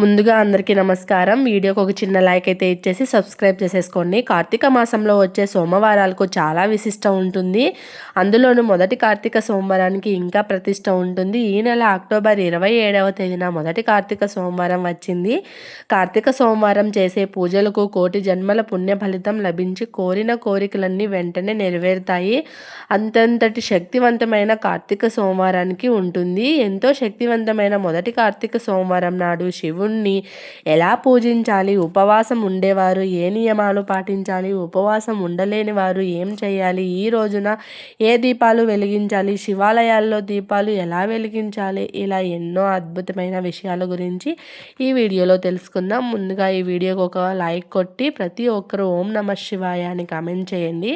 ముందుగా అందరికీ నమస్కారం. వీడియోకి ఒక చిన్న లైక్ అయితే ఇచ్చేసి సబ్స్క్రైబ్ చేసేసుకోండి. కార్తీక మాసంలో వచ్చే సోమవారాలకు చాలా విశిష్ట ఉంటుంది. అందులోనూ మొదటి కార్తీక సోమవారానికి ఇంకా ప్రతిష్ట ఉంటుంది. ఈ నెల అక్టోబర్ 27వ తేదీన మొదటి కార్తీక సోమవారం వచ్చింది. కార్తీక సోమవారం చేసే పూజలకు కోటి జన్మల పుణ్య ఫలితం లభించి కోరిన కోరికలన్నీ వెంటనే నెరవేరుతాయి. అంతంతటి శక్తివంతమైన కార్తీక సోమవారానికి ఉంటుంది. ఎంతో శక్తివంతమైన మొదటి కార్తీక సోమవారం నాడు శివుడు ఎలా పూజించాలి, ఉపవాసం ఉండేవారు ఏ నియమాలు పాటించాలి, ఉపవాసం ఉండలేని వారు ఏం చేయాలి, ఈ రోజున ఏ దీపాలు వెలిగించాలి, శివాలయాల్లో దీపాలు ఎలా వెలిగించాలి, ఇలా ఎన్నో అద్భుతమైన విషయాల గురించి ఈ వీడియోలో తెలుసుకుందాం. ముందుగా ఈ వీడియోకి ఒక లైక్ కొట్టి ప్రతి ఒక్కరూ ఓం నమః శివాయ అని కామెంట్ చేయండి.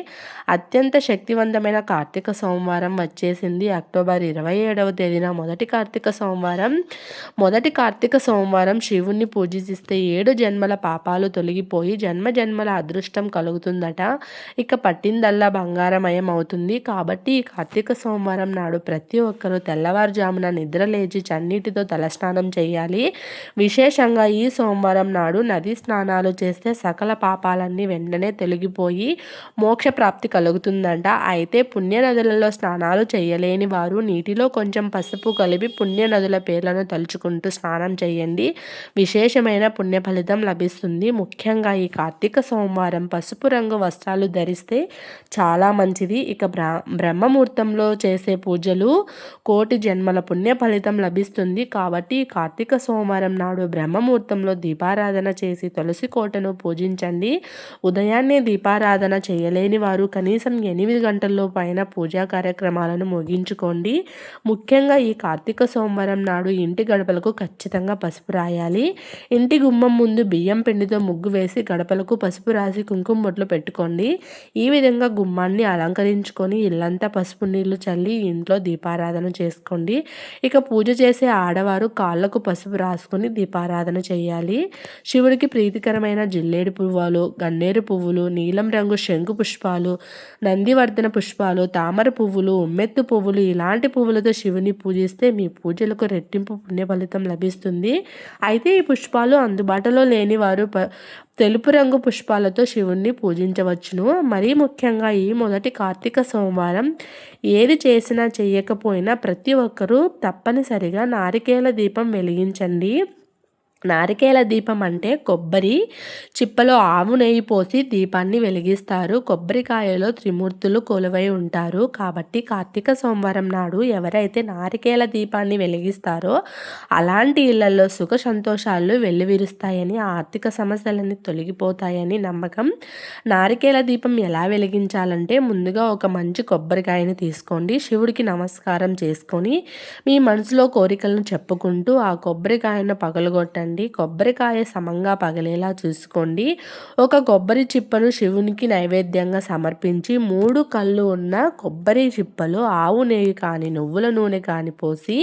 అత్యంత శక్తివంతమైన కార్తీక సోమవారం వచ్చేసింది. అక్టోబర్ 27వ తేదీన మొదటి కార్తీక సోమవారం. మొదటి కార్తీక సోమవారం శివుణ్ణి పూజిస్తే 7 జన్మల పాపాలు తొలగిపోయి జన్మ జన్మల అదృష్టం కలుగుతుందట. ఇక పట్టిందల్లా బంగారమయం అవుతుంది. కాబట్టి ఈ కార్తీక సోమవారం నాడు ప్రతి ఒక్కరూ తెల్లవారుజామున నిద్ర లేచి చన్నీటితో తలస్నానం చేయాలి. విశేషంగా ఈ సోమవారం నాడు నదీ స్నానాలు చేస్తే సకల పాపాలన్నీ వెంటనే తొలగిపోయి మోక్ష ప్రాప్తి కలుగుతుందంట. అయితే పుణ్య నదులలో స్నానాలు చేయలేని వారు నీటిలో కొంచెం పసుపు కలిపి పుణ్య నదుల పేర్లను తలుచుకుంటూ స్నానం చేయండి. విశేషమైన పుణ్య ఫలితం లభిస్తుంది. ముఖ్యంగా ఈ కార్తీక సోమవారం పసుపు రంగు వస్త్రాలు ధరిస్తే చాలా మంచిది. ఇక బ్రహ్మముహూర్తంలో చేసే పూజలు కోటి జన్మల పుణ్య ఫలితం లభిస్తుంది. కాబట్టి ఈ కార్తీక సోమవారం నాడు బ్రహ్మముహూర్తంలో దీపారాధన చేసి తులసి కోటను పూజించండి. ఉదయాన్నే దీపారాధన చేయలేని వారు కనీసం 8 గంటల్లో పైన పూజా కార్యక్రమాలను ముగించుకోండి. ముఖ్యంగా ఈ కార్తీక సోమవారం నాడు ఇంటి గడపలకు ఖచ్చితంగా పసుపు రాయాలి. ఇంటి గుమ్మం ముందు బియ్యం పిండితో ముగ్గు వేసి గడపలకు పసుపు రాసి కుంకుమ బొట్లు పెట్టుకోండి. ఈ విధంగా గుమ్మాన్ని అలంకరించుకొని ఇల్లంతా పసుపు నీళ్లు చల్లి ఇంట్లో దీపారాధన చేసుకోండి. ఇక పూజ చేసే ఆడవారు కాళ్ళకు పసుపు రాసుకొని దీపారాధన చేయాలి. శివుడికి ప్రీతికరమైన జిల్లేడు పువ్వులు, గన్నేరు పువ్వులు, నీలం రంగు శంకు పుష్పాలు, నందివర్ధన పుష్పాలు, తామర పువ్వులు, ఉమ్మెత్తు పువ్వులు ఇలాంటి పువ్వులతో శివుని పూజిస్తే మీ పూజలకు రెట్టింపు పుణ్య ఫలితం లభిస్తుంది. అయితే ఈ పుష్పాలు అందుబాటులో లేని వారు తెలుపు రంగు పుష్పాలతో శివుణ్ణి పూజించవచ్చును. మరీ ముఖ్యంగా ఈ మొదటి కార్తీక సోమవారం ఏది చేసినా చేయకపోయినా ప్రతి ఒక్కరూ తప్పనిసరిగా నారికేల దీపం వెలిగించండి. నారికేల దీపం అంటే కొబ్బరి చిప్పలో ఆవు నెయ్యి పోసి దీపాన్ని వెలిగిస్తారు. కొబ్బరికాయలో త్రిమూర్తులు కొలువై ఉంటారు. కాబట్టి కార్తీక సోమవారం నాడు ఎవరైతే నారికేల దీపాన్ని వెలిగిస్తారో అలాంటి ఇళ్లలో సుఖ సంతోషాలు వెల్లివిరుస్తాయని, ఆర్థిక సమస్యలన్నీ తొలగిపోతాయని నమ్మకం. నారికేల దీపం ఎలా వెలిగించాలంటే ముందుగా ఒక మంచి కొబ్బరికాయని తీసుకోండి. శివుడికి నమస్కారం చేసుకొని మీ మనసులో కోరికలను చెప్పుకుంటూ ఆ కొబ్బరికాయను పగలగొట్టండి. కొబ్బరికాయ సమంగా పగలేలా చూసుకోండి. ఒక కొబ్బరి చిప్పను శివునికి నైవేద్యంగా సమర్పించి 3 కళ్ళు ఉన్న కొబ్బరి చిప్పలో ఆవు నెయ్యి కానీ నువ్వుల నూనె కానీ పోసి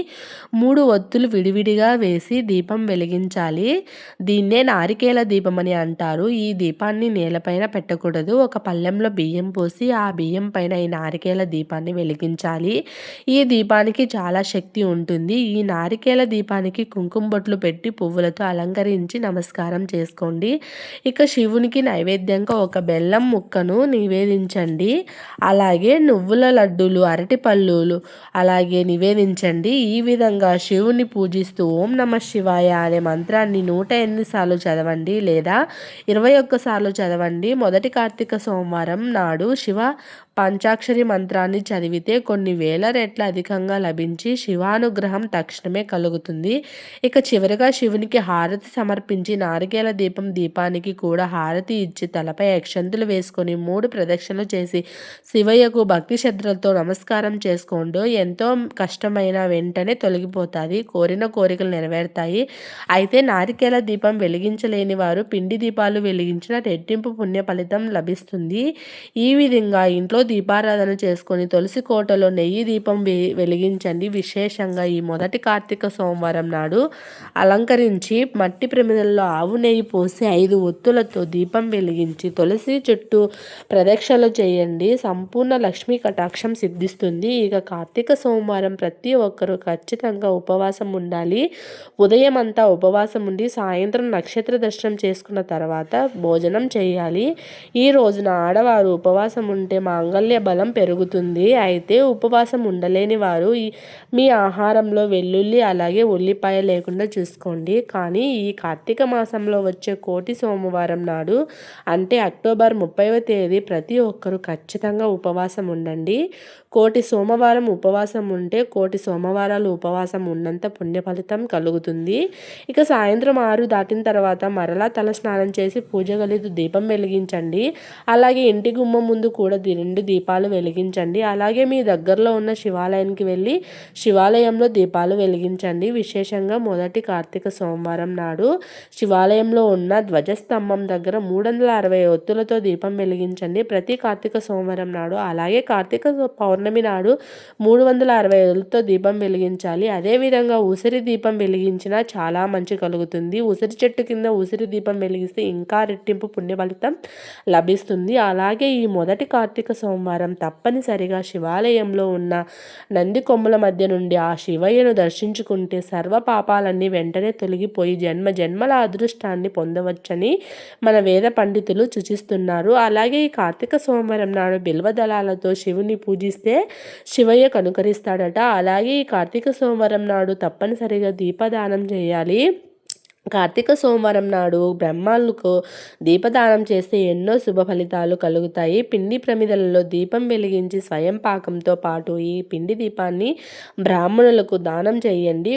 3 ఒత్తులు విడివిడిగా వేసి దీపం వెలిగించాలి. దీన్నే నారికేల దీపం అని అంటారు. ఈ దీపాన్ని నేలపైన పెట్టకూడదు. ఒక పళ్ళెంలో బియ్యం పోసి ఆ బియ్యం పైన ఈ నారికేల దీపాన్ని వెలిగించాలి. ఈ దీపానికి చాలా శక్తి ఉంటుంది. ఈ నారికేల దీపానికి కుంకుమ బొట్లు పెట్టి పువ్వులతో అలంకరించి నమస్కారం చేసుకోండి. ఇక శివునికి నైవేద్యంగా ఒక బెల్లం ముక్కను నివేదించండి. అలాగే నువ్వుల లడ్డూలు, అరటి పళ్ళులు అలాగే నివేదించండి. ఈ విధంగా శివుని పూజిస్తూ ఓం నమః శివాయ అనే మంత్రాన్ని 108 సార్లు చదవండి లేదా 21 సార్లు చదవండి. మొదటి కార్తీక సోమవారం నాడు శివ పంచాక్షరి మంత్రాన్ని చదివితే కొన్ని వేల రెట్ల అధికంగా లభించి శివానుగ్రహం తక్షణమే కలుగుతుంది. ఇక చివరిగా శివునికి హారతి సమర్పించి నారికేల దీపానికి కూడా హారతి ఇచ్చి తలపై అక్షంతులు వేసుకొని 3 ప్రదక్షిణలు చేసి శివయ్యకు భక్తి శ్రద్ధలతో నమస్కారం చేసుకోండి. ఎంతో కష్టమైన వెంటనే తొలగిపోతుంది. కోరిన కోరికలు నెరవేరుతాయి. అయితే నారికేల దీపం వెలిగించలేని వారు పిండి దీపాలు వెలిగించిన రెట్టింపు పుణ్య ఫలితం లభిస్తుంది. ఈ విధంగా ఇంట్లో దీపారాధన చేసుకొని తులసి కోటలో నెయ్యి దీపం వెలిగించండి. విశేషంగా ఈ మొదటి కార్తీక సోమవారం నాడు అలంకరించి మట్టి ప్రమిదల్లో ఆవు నెయ్యి పోసి 5 ఒత్తులతో దీపం వెలిగించి తులసి చుట్టూ ప్రదక్షిణలు చేయండి. సంపూర్ణ లక్ష్మీ కటాక్షం సిద్ధిస్తుంది. ఇక కార్తీక సోమవారం ప్రతి ఒక్కరూ ఖచ్చితంగా ఉపవాసం ఉండాలి. ఉదయం అంతా ఉపవాసం ఉండి సాయంత్రం నక్షత్ర దర్శనం చేసుకున్న తర్వాత భోజనం చేయాలి. ఈ రోజున ఆడవారు ఉపవాసం ఉంటే మాంగళ్య బలం పెరుగుతుంది. అయితే ఉపవాసం ఉండలేని వారు మీ ఆహారంలో వెల్లుల్లి అలాగే ఉల్లిపాయ లేకుండా చూసుకోండి. కానీ ఈ కార్తీక మాసంలో వచ్చే కోటి సోమవారం నాడు అంటే అక్టోబర్ 30వ తేదీ ప్రతి ఒక్కరూ ఖచ్చితంగా ఉపవాసం ఉండండి. కోటి సోమవారం ఉపవాసం ఉంటే కోటి సోమవారాలు ఉపవాసం ఉన్నంత పుణ్య ఫలితం కలుగుతుంది. ఇక సాయంత్రం 6 దాటిన తర్వాత మరలా తల స్నానం చేసి పూజ గదిలో దీపం వెలిగించండి. అలాగే ఇంటి గుమ్మం ముందు కూడా 2 దీపాలు వెలిగించండి. అలాగే మీ దగ్గరలో ఉన్న శివాలయానికి వెళ్ళి శివాలయంలో దీపాలు వెలిగించండి. విశేషంగా మొదటి కార్తీక సోమవారం నాడు శివాలయంలో ఉన్న ధ్వజస్తంభం దగ్గర 360 ఒత్తులతో దీపం వెలిగించండి. ప్రతి కార్తీక సోమవారం నాడు అలాగే కార్తీక పౌర్ణమి నాడు 360 ఒత్తులతో దీపం వెలిగించాలి. అదేవిధంగా ఉసిరి దీపం వెలిగించినా చాలా మంచి కలుగుతుంది. ఉసిరి చెట్టు కింద ఉసిరి దీపం వెలిగిస్తే ఇంకా రెట్టింపు పుణ్య ఫలితం లభిస్తుంది. అలాగే ఈ మొదటి కార్తీక సోమవారం తప్పనిసరిగా శివాలయంలో ఉన్న నంది కొమ్ముల మధ్య నుండి ఆ శివయ్యను దర్శించుకుంటే సర్వ పాపాలన్నీ వెంటనే తొలగిపోయి జన్మల అదృష్టాన్ని పొందవచ్చని మన వేద పండితులు సూచిస్తున్నారు. అలాగే ఈ కార్తీక సోమవారం నాడు బిల్వదళాలతో శివుని పూజిస్తే శివయ్య కనుకరిస్తాడట. అలాగే ఈ కార్తీక సోమవారం నాడు తప్పనిసరిగా దీపదానం చేయాలి. కార్తీక సోమవారం నాడు బ్రహ్మాలకు దీపదానం చేస్తే ఎన్నో శుభ ఫలితాలు కలుగుతాయి. పిండి ప్రమిదలలో దీపం వెలిగించి స్వయం పాకంతో పాటు ఈ పిండి దీపాన్ని బ్రాహ్మణులకు దానం చేయండి.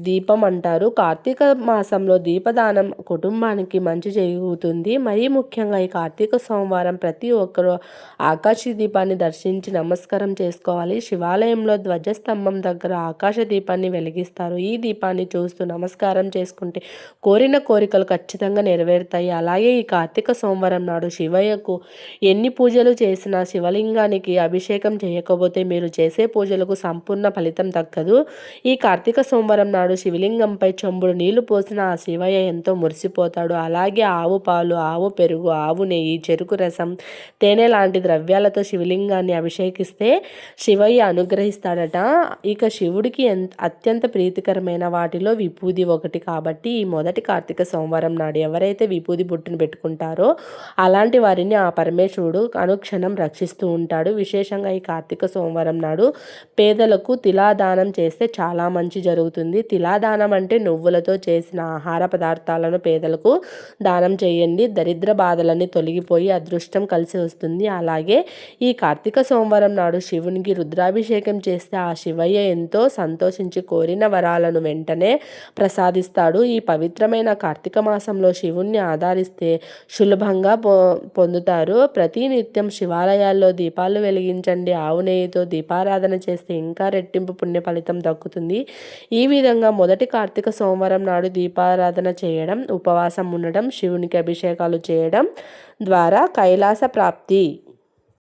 దీపం అంటారు. కార్తీక మాసంలో దీపదానం కుటుంబానికి మంచి జరుగుతుంది. మరీ ముఖ్యంగా ఈ కార్తీక సోమవారం ప్రతి ఒక్కరూ ఆకాశ దీపాన్ని దర్శించి నమస్కారం చేసుకోవాలి. శివాలయంలో ధ్వజస్తంభం దగ్గర ఆకాశ దీపాన్ని వెలిగిస్తారు. ఈ దీపాన్ని చూస్తూ నమస్కారం చేసుకుంటే కోరిన కోరికలు ఖచ్చితంగా నెరవేరుతాయి. అలాగే ఈ కార్తీక సోమవారం నాడు శివయ్యకు ఎన్ని పూజలు చేసినా శివలింగానికి అభిషేకం చేయకపోతే మీరు చేసే పూజలకు సంపూర్ణ ఫలితం దక్కదు. ఈ కార్తీక సోమవారం నాడు శివలింగంపై చెంబుడు నీళ్లు పోసిన ఆ శివయ్య ఎంతో మురిసిపోతాడు. అలాగే ఆవు పాలు, ఆవు పెరుగు, ఆవు నెయ్యి, చెరుకు రసం, తేనె లాంటి ద్రవ్యాలతో శివలింగాన్ని అభిషేకిస్తే శివయ్య అనుగ్రహిస్తాడట. ఇక శివుడికి అత్యంత ప్రీతికరమైన వాటిలో విభూది ఒకటి. కాబట్టి ఈ మొదటి కార్తీక సోమవారం నాడు ఎవరైతే విభూది బొట్టును పెట్టుకుంటారో అలాంటి వారిని ఆ పరమేశ్వరుడు అనుక్షణం రక్షిస్తూ ఉంటాడు. విశేషంగా ఈ కార్తీక సోమవారం నాడు పేదలకు తిలాదానం చేస్తే చాలా మంచి జరుగుతుంది. తిలాదానం అంటే నువ్వులతో చేసిన ఆహార పదార్థాలను పేదలకు దానం చేయండి. దరిద్ర బాధలన్నీ తొలగిపోయి అదృష్టం కలిసి వస్తుంది. అలాగే ఈ కార్తీక సోమవారం నాడు శివునికి రుద్రాభిషేకం చేస్తే ఆ శివయ్య ఎంతో సంతోషించి కోరిన వరాలను వెంటనే ప్రసాదిస్తాడు. ఈ పవిత్రమైన కార్తీక మాసంలో శివుణ్ణి ఆరాధిస్తే సులభంగా పొందుతారు. ప్రతి నిత్యం శివాలయాల్లో దీపాలు వెలిగించండి. ఆవు నెయ్యితో దీపారాధన చేస్తే ఇంకా రెట్టింపు పుణ్య ఫలితం దక్కుతుంది. ఈ విధంగా మొదటి కార్తీక సోమవారం నాడు దీపారాధన చేయడం, ఉపవాసం ఉండడం, శివునికి అభిషేకాలు చేయడం ద్వారా కైలాస ప్రాప్తి